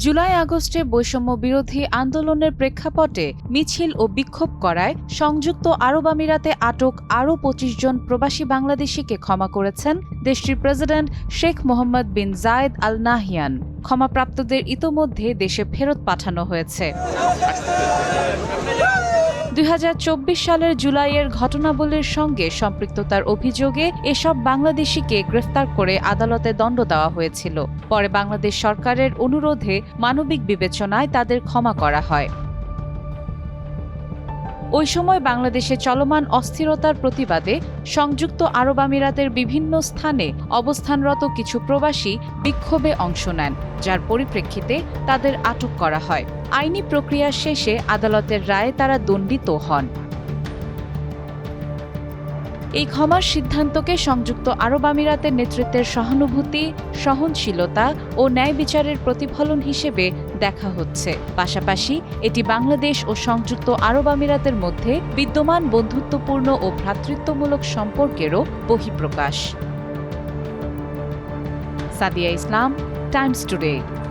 জুলাই আগস্টে বৈষম্য বিরোধী আন্দোলনের প্রেক্ষাপটে মিছিল ও বিক্ষোভ করায় সংযুক্ত আরব আমিরাতে আটক আরও ২৫ জন প্রবাসী বাংলাদেশিকে ক্ষমা করেছেন দেশটির প্রেসিডেন্ট শেখ মোহাম্মদ বিন জায়েদ আল নাহিয়ান। ক্ষমাপ্রাপ্তদের ইতোমধ্যে দেশে ফেরত পাঠানো হয়েছে। ২০২৪ সালের জুলাইয়ের ঘটনাবলীর সঙ্গে সম্পৃক্ততার অভিযোগে এসব বাংলাদেশিকে গ্রেফতার করে আদালতে দণ্ড দেওয়া হয়েছিল। পরে বাংলাদেশ সরকারের অনুরোধে মানবিক বিবেচনায় তাদের ক্ষমা করা হয়। ওই সময় বাংলাদেশে চলমান অস্থিরতার প্রতিবাদে সংযুক্ত আরব আমিরাতের বিভিন্ন স্থানে অবস্থানরত কিছু প্রবাসী বিক্ষোভে অংশ নেন, যার পরিপ্রেক্ষিতে তাদের আটক করা হয়। আইনি প্রক্রিয়া শেষে আদালতের রায়ে তারা দণ্ডিত হন। এই ক্ষমার সিদ্ধান্তকে সংযুক্ত আরব আমিরাতের নেতৃত্বের সহানুভূতি, সহনশীলতা ও ন্যায় বিচারের প্রতিফলন হিসেবে দেখা হচ্ছে। পাশাপাশি এটি বাংলাদেশ ও সংযুক্ত আরব আমিরাতের মধ্যে বিদ্যমান বন্ধুত্বপূর্ণ ও ভ্রাতৃত্বমূলক সম্পর্কেরও বহিঃপ্রকাশ। সাদিয়া ইসলাম, টাইমস টুডে।